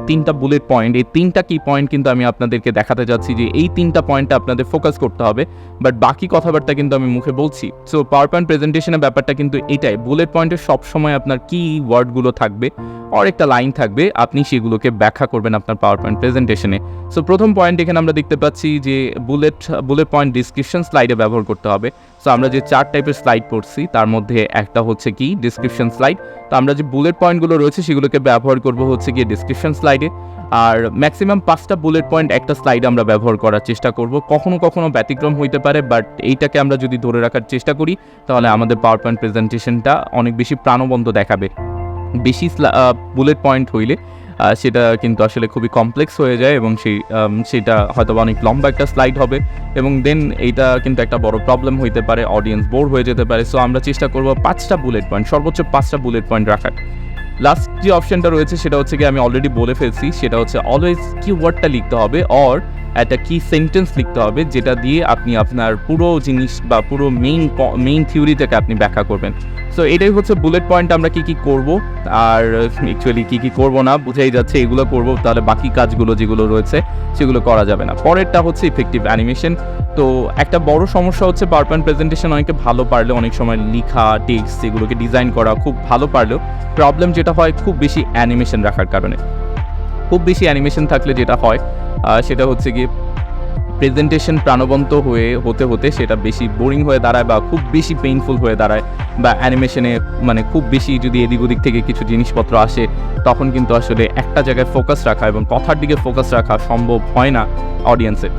3টা বুলেট পয়েন্ট, এই 3টা কি পয়েন্ট কিন্তু আমি আপনাদেরকে দেখাতে যাচ্ছি যে এই 3টা পয়েন্টে আপনাদের ফোকাস করতে হবে, বাট বাকি কথাবার্তা কিন্তু আমি মুখে বলছি। সো পাওয়ার পয়েন্ট প্রেজেন্টেশনের ব্যাপারটা কিন্তু এটাই, বুলেট পয়েন্টের সবসময় আপনার কি ওয়ার্ডগুলো থাকবে আর একটা লাইন থাকবে, আপনি সেগুলোকে ব্যাখ্যা করবেন আপনার পাওয়ার পয়েন্ট প্রেজেন্টেশনে। সো প্রথম পয়েন্ট এখানে আমরা দেখতে পাচ্ছি যে বুলেট পয়েন্ট ডিসক্রিপশন স্লাইডে ব্যবহার করতে হবে। সো আমরা যে 4 টাইপের স্লাইড পড়ছি তার মধ্যে একটা হচ্ছে কি ডিসক্রিপশন স্লাইড। তো আমরা যে বুলেট পয়েন্টগুলো রয়েছে সেগুলোকে ব্যবহার করব হচ্ছে গিয়ে ডিসক্রিপশন স্লাইডে, আর ম্যাক্সিমাম 5টা বুলেট পয়েন্ট একটা স্লাইডে আমরা ব্যবহার করার চেষ্টা করব। কখনো কখনো ব্যতিক্রম হইতে পারে, বাট এইটাকে আমরা যদি ধরে রাখার চেষ্টা করি তাহলে আমাদের পাওয়ার পয়েন্ট প্রেজেন্টেশনটা অনেক বেশি প্রাণবন্ত দেখাবে। বেশি বুলেট পয়েন্ট হইলে সেটা কিন্তু আসলে খুবই কমপ্লেক্স হয়ে যায় এবং সেটা হয়তো অনেক লম্বা একটা স্লাইড হবে এবং দেন এইটা কিন্তু একটা বড় প্রবলেম হইতে পারে, অডিয়েন্স বোর হয়ে যেতে পারে। সো আমরা চেষ্টা করব 5টা বুলেট পয়েন্ট, সর্বোচ্চ 5টা বুলেট পয়েন্ট রাখার। লাস্ট যে অপশনটা রয়েছে সেটা হচ্ছে কি আমি অলরেডি বলে ফেলছি, সেটা হচ্ছে অলওয়েজ কিওয়ার্ডটা লিখতে হবে অর একটা কি সেন্টেন্স লিখতে হবে যেটা দিয়ে আপনি আপনার পুরো জিনিস বা পুরো মেইন থিওরিটাকে আপনি ব্যাখ্যা করবেন। সো এটাই হচ্ছে বুলেট পয়েন্ট, আমরা কি করব আর অ্যাকচুয়ালি কি করব না বুঝাই যাচ্ছে, এগুলো করব তাহলে বাকি কাজগুলো যেগুলো রয়েছে সেগুলো করা যাবে না। পরেরটা হচ্ছে ইফেক্টিভ অ্যানিমেশন। তো একটা বড় সমস্যা হচ্ছে পাওয়ার পয়েন্ট প্রেজেন্টেশন অনেকে ভালো পারলে অনেক সময় লেখা টেক্সট এগুলোকে ডিজাইন করা খুব ভালো পারলেও প্রবলেম যেটা হয় খুব বেশি অ্যানিমেশন রাখার কারণে। খুব বেশি অ্যানিমেশন থাকলে যেটা হয় সেটা হচ্ছে গিয়ে প্রেজেন্টেশন প্রাণবন্ত হতে হতে সেটা বেশি বোরিং হয়ে দাঁড়ায় বা খুব বেশি পেইনফুল হয়ে দাঁড়ায়, বা অ্যানিমেশনে মানে খুব বেশি যদি এদিক ওদিক থেকে কিছু জিনিসপত্র আসে তখন কিন্তু আসলে একটা জায়গায় ফোকাস রাখা এবং কথার দিকে ফোকাস রাখা সম্ভব হয় না অডিয়েন্সের।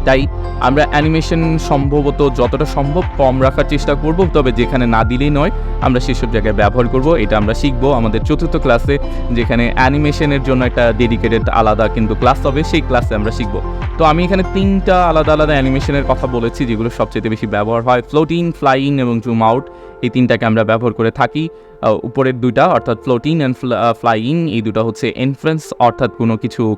তাই আমরা অ্যানিমেশন সম্ভবত যতটা সম্ভব কম রাখার চেষ্টা করব, তবে যেখানে না দিলেই নয় আমরা সেসব জায়গায় ব্যবহার করব। এটা আমরা শিখবো আমাদের 4র্থ ক্লাসে, যেখানে অ্যানিমেশনের জন্য একটা ডেডিকেটেড আলাদা কিন্তু ক্লাস হবে, সেই ক্লাসে আমরা শিখবো। তো আমি এখানে 3টা আলাদা আলাদা অ্যানিমেশনের কথা বলেছি যেগুলো সবচেয়ে বেশি ব্যবহার হয়, ফ্লোটিং, ফ্লাইং এবং জুম আউট। এই 3টাকে আমরা ব্যবহার করে থাকি। উপরের 2টা অর্থাৎ ফ্লোটিং অ্যান্ড ফ্লাইং, এই 2টা হচ্ছে ইনফারেন্স, অর্থাৎ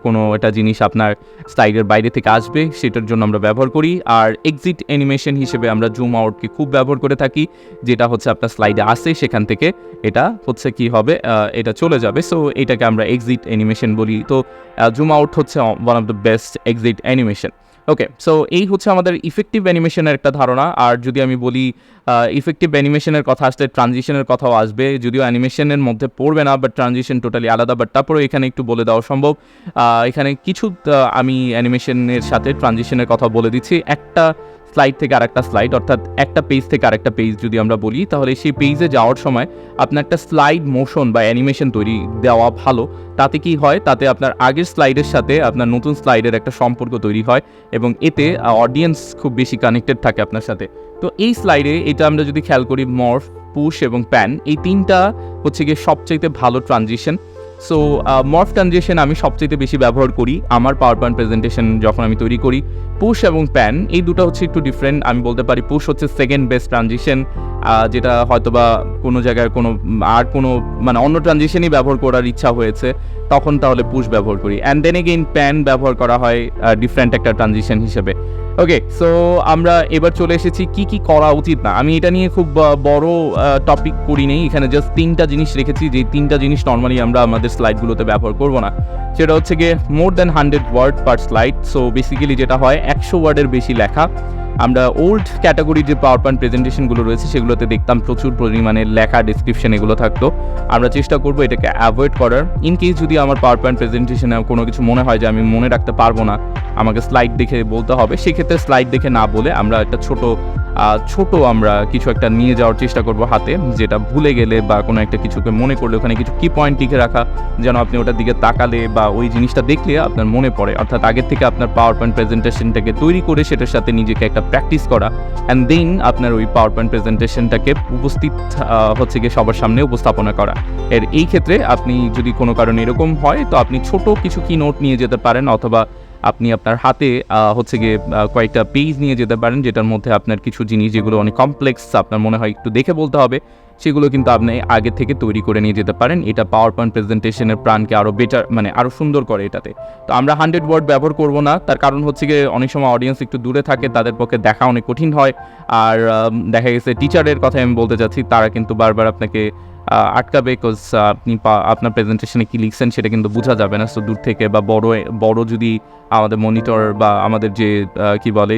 কোনো একটা জিনিস আপনার স্লাইডের বাইরে থেকে আসবে সেটার জন্য আমরা ব্যবহার করি। আর এক্সিট অ্যানিমেশন হিসেবে আমরা জুম আউটকে খুব ব্যবহার করে থাকি, যেটা হচ্ছে আপনার স্লাইডে আসে সেখান থেকে এটা হচ্ছে কি হবে, এটা চলে যাবে। সো এটাকে আমরা এক্সিট অ্যানিমেশন বলি। তো জুম আউট হচ্ছে one of the best exit animation. Okay, so এই হচ্ছে আমাদের ইফেক্টিভ অ্যানিমেশনের একটা ধারণা। আর যদি আমি বলি ইফেক্টিভ অ্যানিমেশনের কথা আসলে ট্রানজিশনের কথাও আসবে, যদিও অ্যানিমেশনের মধ্যে পড়বে না, বাট ট্রানজিশন টোটালি আলাদা, বাট তারপরেও এখানে একটু বলে দেওয়া সম্ভব। এখানে কিছু আমি অ্যানিমেশনের সাথে ট্রানজিশনের কথা বলে দিচ্ছি। একটা স্লাইড থেকে আরেকটা স্লাইড, অর্থাৎ একটা পেজ থেকে আরেকটা পেজ যদি আমরা বলি, তাহলে সেই পেজে যাওয়ার সময় আপনার একটা স্লাইড মোশন বা অ্যানিমেশন তৈরি দেওয়া ভালো। তাতে কি হয়, তাতে আপনার আগের স্লাইডের সাথে আপনার নতুন স্লাইডের একটা সম্পর্ক তৈরি হয় এবং এতে অডিয়েন্স খুব বেশি কানেক্টেড থাকে আপনার সাথে। তো এই স্লাইডে এটা আমরা যদি খেয়াল করি, মর্ফ, পুশ এবং প্যান, এই 3টা হচ্ছে গিয়ে সবচাইতে ভালো ট্রানজিশন। সো মর্ফ ট্রানজিশন আমি সবচেয়ে বেশি ব্যবহার করি আমার পাওয়ার পয়েন্ট প্রেজেন্টেশন যখন আমি তৈরি করি। পুশ এবং প্যান এই 2টা হচ্ছে একটু ডিফারেন্ট। আমি বলতে পারি পুশ হচ্ছে সেকেন্ড বেস্ট ট্রানজিশন, যেটা হয়তোবা কোনো জায়গায় কোনো মানে অন্য ট্রানজিশনই ব্যবহার করার ইচ্ছা হয়েছে তখন তাহলে পুশ ব্যবহার করি। অ্যান্ড দেন এগেইন প্যান ব্যবহার করা হয় ডিফারেন্ট একটা ট্রানজিশন হিসেবে। ওকে, সো আমরা এবার চলে এসেছি কি করা উচিত না। আমি এটা নিয়ে খুব বড় টপিক করি নেই, এখানে জাস্ট 3টা জিনিস রেখেছি, যে 3টা জিনিস নর্মালি আমরা আমাদের স্লাইডগুলোতে ব্যবহার করব না। সেটা হচ্ছে গিয়ে more than 100 word per slide. So basically যেটা হয় 100 ওয়ার্ডের বেশি লেখা আমরা ওল্ড ক্যাটাগরির যে পাওয়ার পয়েন্ট প্রেজেন্টেশনগুলো রয়েছে সেগুলোতে দেখতাম প্রচুর পরিমাণে লেখা ডিসক্রিপশন এগুলো থাকতো। আমরা চেষ্টা করবো এটাকে অ্যাভয়েড করার। ইন কেস যদি আমার পাওয়ার পয়েন্ট প্রেজেন্টেশনে কোনো কিছু মনে হয় যে আমি মনে রাখতে পারবো না, আমাকে স্লাইড দেখে বলতে হবে, সেক্ষেত্রে স্লাইড দেখে না বলে আমরা একটা ছোট আমরা কিছু একটা নিয়ে যাওয়ার চেষ্টা করব হাতে, যেটা ভুলে গেলে বা কোনো একটা কিছুকে মনে করলে ওখানে কিছু কি পয়েন্ট লিখে রাখা, যেন আপনি ওটার দিকে তাকালে বা ওই জিনিসটা দেখলে আপনার মনে পড়ে। অর্থাৎ আগের থেকে আপনার পাওয়ার পয়েন্ট প্রেজেন্টেশনটাকে তৈরি করে সেটার সাথে নিজেকে একটা প্র্যাকটিস করা, অ্যান্ড দেন আপনার ওই পাওয়ার পয়েন্ট প্রেজেন্টেশনটাকে উপস্থিত হচ্ছে গিয়ে সবার সামনে উপস্থাপনা করা। এই ক্ষেত্রে আপনি যদি কোনো কারণে এরকম হয় তো আপনি ছোট কিছু কি নোট নিয়ে যেতে পারেন, অথবা আপনি আপনার হাতে হচ্ছে গিয়ে কয়েকটা পেজ নিয়ে যেতে পারেন, যেটার মধ্যে আপনার কিছু জিনিস যেগুলো অনেক কমপ্লেক্স আপনার মনে হয় একটু দেখে বলতে হবে, সেগুলো কিন্তু আপনি আগে থেকে তৈরি করে নিয়ে যেতে পারেন। এটা পাওয়ার পয়েন্ট প্রেজেন্টেশনের প্রাণকে আরও বেটার, মানে আরও সুন্দর করে এটাতে। তো আমরা 100 ওয়ার্ড ব্যবহার করব না, তার কারণ হচ্ছে গিয়ে অনেক সময় অডিয়েন্স একটু দূরে থাকে, তাদের পক্ষে দেখা অনেক কঠিন হয়। আর দেখা গেছে টিচারের কথা আমি বলতে চাচ্ছি, তারা কিন্তু বারবার আপনাকে আটকাবে, বিকজ আপনি আপনার প্রেজেন্টেশনে কী লিখছেন সেটা কিন্তু বোঝা যাবে না। সো দূর থেকে বা বড় যদি আমাদের মনিটর বা আমাদের যে কি বলে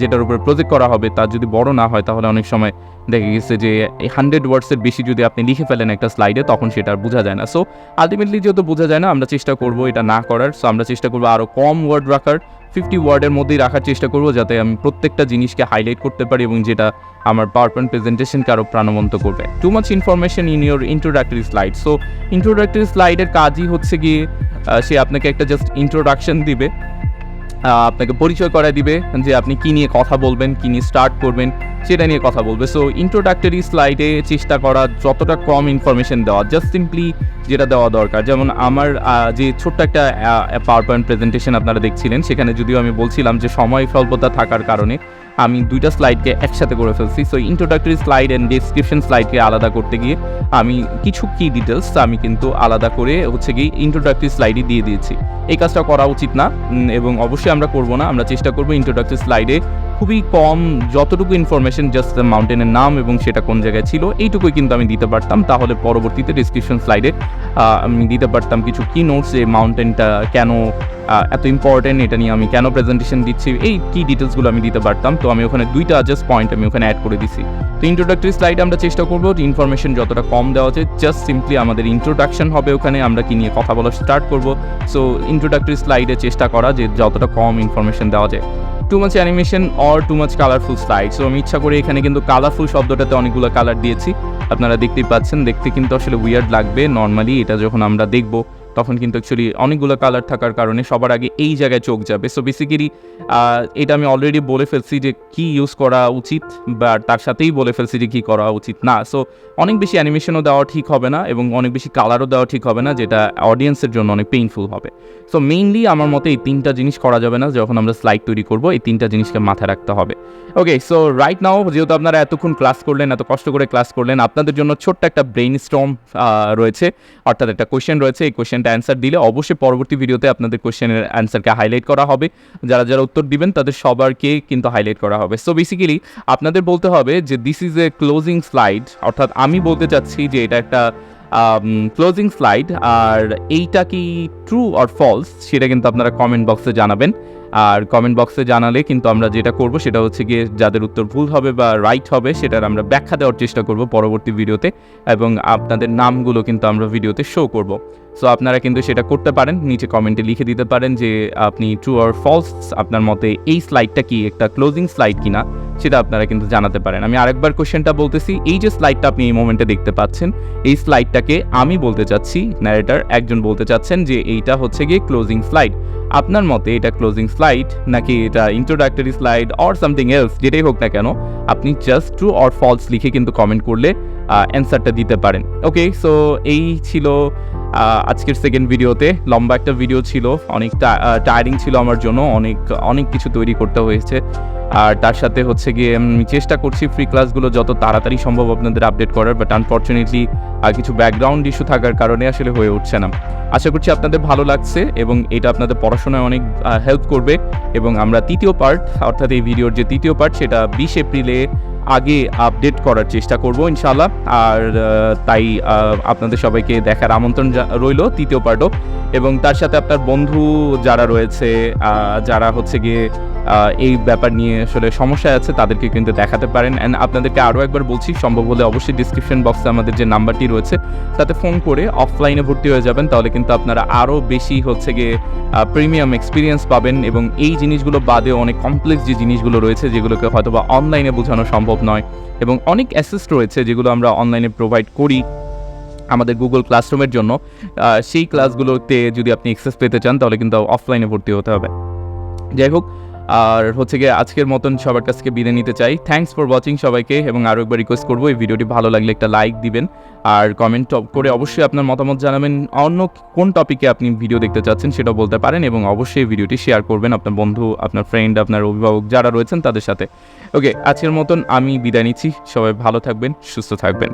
যেটার উপরে প্রজেক্ট করা হবে তার যদি বড় না হয়, তাহলে অনেক সময় দেখা গেছে যে 100 ওয়ার্ডসের বেশি যদি আপনি লিখে ফেলেন একটা স্লাইডে, তখন সেটা আর বোঝা যায় না। সো আলটিমেটলি যেহেতু বোঝা যায় না, আমরা চেষ্টা করবো এটা না করার। সো আমরা চেষ্টা করবো আরও কম ওয়ার্ড রাখার, 50 ওয়ার্ডের মধ্যেই রাখার চেষ্টা করবো, যাতে আমি প্রত্যেকটা জিনিসকে হাইলাইট করতে পারি এবং যেটা আমার পাওয়ার পয়েন্ট প্রেজেন্টেশনকে আরও প্রাণবন্ত করবে। Too much information in your introductory slide. So introductory স্লাইডের কাজই হচ্ছে গিয়ে সে আপনাকে একটা জাস্ট ইন্ট্রোডাকশন দিবে, আপনাকে পরিচয় করায় দিবে যে আপনি কী নিয়ে কথা বলবেন, কী নিয়ে স্টার্ট করবেন, সেটা নিয়ে কথা বলবে। সো ইন্ট্রোডাক্টরি স্লাইডে চেষ্টা করা যতটা কম ইনফরমেশন দেওয়া, জাস্ট সিম্পলি যেটা দেওয়া দরকার। যেমন আমার যে ছোট্ট একটা পাওয়ার পয়েন্ট প্রেজেন্টেশন আপনারা দেখছিলেন, সেখানে যদিও আমি বলছিলাম যে সময় স্বল্পতা থাকার কারণে আমি 2টা স্লাইডকে একসাথে করে ফেলছি। So introductory slide and description স্লাইডকে আলাদা করতে গিয়ে আমি কিছু কি ডিটেলস আমি কিন্তু আলাদা করে হচ্ছে গিয়ে ইন্ট্রোডাক্টরি স্লাইডে দিয়ে দিয়েছি। এই কাজটা করা উচিত না, এবং অবশ্যই আমরা করব না। আমরা চেষ্টা করবো ইন্ট্রোডাক্টরি স্লাইডে খুবই কম, যতটুকু ইনফরমেশন জাস্ট মাউন্টেনের নাম এবং সেটা কোন জায়গায় ছিল এইটুকুই কিন্তু আমি দিতে পারতাম। তাহলে পরবর্তীতে ডিসক্রিপশন স্লাইডে আমি দিতে পারতাম কিছু কি নোটস, এই মাউন্টেনটা কেন এত ইম্পর্টেন্ট, এটা নিয়ে আমি কেন প্রেজেন্টেশন দিচ্ছি, এই কি ডিটেলসগুলো আমি দিতে পারতাম। তো আমি ওখানে 2টা জাস্ট পয়েন্ট আমি ওখানে অ্যাড করে দিছি। তো ইন্ট্রোডাক্টরি স্লাইডে আমরা চেষ্টা করবো যে ইনফরমেশন যতটা কম দেওয়া যায়, জাস্ট সিম্পলি আমাদের ইন্ট্রোডাকশন হবে ওখানে, আমরা কি নিয়ে কথা বলা স্টার্ট করবো। সো ইন্ট্রোডাক্টরি স্লাইডে চেষ্টা করা যে যতটা কম ইনফরমেশন দেওয়া যায়। Too much animation or too much colourful slide. So আমি ইচ্ছা করে এখানে কিন্তু কালারফুল শব্দটাতে অনেকগুলো কালার দিয়েছি, আপনারা দেখতেই পাচ্ছেন। দেখতে কিন্তু আসলে উইয়ার্ড লাগবে নর্মালি, এটা যখন আমরা দেখবো তখন কিন্তু অ্যাকচুয়ালি অনেকগুলো কালার থাকার কারণে সবার আগে এই জায়গায় চোখ যাবে। সো বেসিক্যালি এটা আমি অলরেডি বলে ফেলছি যে কী ইউজ করা উচিত, বা তার সাথেই বলে ফেলছি যে কী করা উচিত না। সো অনেক বেশি অ্যানিমেশনও দেওয়া ঠিক হবে না এবং অনেক বেশি কালারও দেওয়া ঠিক হবে না, যেটা অডিয়েন্সের জন্য অনেক পেইনফুল হবে। সো মেইনলি আমার মতে এই 3টা জিনিস করা যাবে না যখন আমরা স্লাইড তৈরি করবো, এই 3টা জিনিসকে মাথায় রাখতে হবে। ওকে, সো রাইট নাও যেহেতু আপনারা এতক্ষণ ক্লাস করলেন, এত কষ্ট করে ক্লাস করলেন, আপনাদের জন্য ছোট্ট একটা ব্রেইন স্টর্ম রয়েছে, অর্থাৎ একটা কোয়েশ্চেন রয়েছে। এই কোয়েশ্চেনটা অ্যান্সার দিলে অবশ্যই পরবর্তী ভিডিওতে আপনাদের কোয়েশ্চেনের অ্যান্সারকে হাইলাইট করা হবে। যারা উত্তর দিবেন তাদের সবারকে কিন্তু হাইলাইট করা হবে। সো বেসিক্যালি আপনাদের বলতে হবে যে this is a closing slide, অর্থাৎ আমি বলতে চাচ্ছি যে এটা একটা ক্লোজিং স্লাইড, আর এইটা কি ট্রু অর ফলস সেটা কিন্তু আপনারা কমেন্ট বক্সে জানাবেন। আর কমেন্ট বক্সে জানালে কিন্তু আমরা যেটা করব সেটা হচ্ছে গিয়ে যাদের উত্তর ভুল হবে বা রাইট হবে সেটার আমরা ব্যাখ্যা দেওয়ার চেষ্টা করব পরবর্তী ভিডিওতে, এবং আপনাদের নামগুলো কিন্তু আমরা ভিডিওতে শো করব। সো আপনারা কিন্তু সেটা করতে পারেন, নিচে কমেন্টে লিখে দিতে পারেন যে আপনি ট্রু অর ফলস, আপনার মতে এই স্লাইডটা কি একটা ক্লোজিং স্লাইড কিনা সেটা আপনারা কিন্তু জানাতে পারেন। আমি আরেকবার কোশ্চেনটা বলতেছি, এই যে স্লাইডটা আপনি এই মোমেন্টে দেখতে পাচ্ছেন, এই স্লাইডটাকে আমি বলতে চাচ্ছি, ন্যারেটর একজন বলতে চাচ্ছেন যে এইটা হচ্ছে গিয়ে ক্লোজিং স্লাইড। আপনার মতে এটা ক্লোজিং স্লাইড নাকি এটা introductory slide or something else, যেটাই হোক না কেন আপনি জাস্ট ট্রু অর ফলস লিখে কিন্তু কমেন্ট করলে অ্যান্সারটা দিতে পারেন। ওকে, সো এই ছিল আজকের সেকেন্ড ভিডিওতে। লম্বা একটা ভিডিও ছিল, অনেক টায়ারিং ছিল আমার জন্য, অনেক কিছু তৈরি করতে হয়েছে। আর তার সাথে হচ্ছে গিয়ে চেষ্টা করছি ফ্রি ক্লাসগুলো যত তাড়াতাড়ি সম্ভব আপনাদের আপডেট করার, বাট আনফর্চুনেটলি কিছু ব্যাকগ্রাউন্ড ইস্যু থাকার কারণে আসলে হয়ে উঠছে না। আশা করছি আপনাদের ভালো লাগছে এবং এটা আপনাদের পড়াশোনায় অনেক হেল্প করবে। এবং আমরা তৃতীয় পার্ট, অর্থাৎ এই ভিডিওর যে তৃতীয় পার্ট, সেটা 20 এপ্রিলে আগে আপডেট করার চেষ্টা করব ইনশাআল্লাহ। আর তাই আপনাদের সবাইকে দেখার আমন্ত্রণ রইল তৃতীয় পার্টও, এবং তার সাথে আপনার বন্ধু যারা রয়েছে, যারা হচ্ছে গিয়ে এই ব্যাপার নিয়ে আসলে সমস্যায় আছে, তাদেরকে কিন্তু দেখাতে পারেন। অ্যান্ড আপনাদেরকে আরও একবার বলছি, সম্ভব হলে অবশ্যই ডিসক্রিপশন বক্সে আমাদের যে নাম্বারটি রয়েছে তাতে ফোন করে অফলাইনে ভর্তি হয়ে যাবেন, তাহলে কিন্তু আপনারা আরও বেশি হচ্ছে গিয়ে প্রিমিয়াম এক্সপিরিয়েন্স পাবেন। এবং এই জিনিসগুলো বাদে অনেক কমপ্লেক্স যে জিনিসগুলো রয়েছে, যেগুলোকে হয়তো বা অনলাইনে বোঝানো সম্ভব নয়, এবং অনেক অ্যাসিস্ট রয়েছে যেগুলো আমরা অনলাইনে প্রোভাইড করি আমাদের গুগল ক্লাসরুমের জন্য। সেই ক্লাসগুলোতে যদি আপনি অ্যাক্সেস পেতে চান তাহলে কিন্তু অফলাইনে ভর্তি হতে হবে। যাই হোক, আর হচ্ছে গিয়ে আজকের মতন সবার কাছ থেকে বিদায় নিতে চাই। থ্যাঙ্কস ফর ওয়াচিং সবাইকে, এবং আরও একবার রিকোয়েস্ট করবো এই ভিডিওটি ভালো লাগলে একটা লাইক দিবেন, আর কমেন্ট করে অবশ্যই আপনার মতামত জানাবেন। অন্য কোন টপিকে আপনি ভিডিও দেখতে চাচ্ছেন সেটাও বলতে পারেন, এবং অবশ্যই ভিডিওটি শেয়ার করবেন আপনার বন্ধু, আপনার ফ্রেন্ড, আপনার অভিভাবক যারা রয়েছেন তাদের সাথে। ওকে, আজকের মতন আমি বিদায় নিচ্ছি। সবাই ভালো থাকবেন, সুস্থ থাকবেন।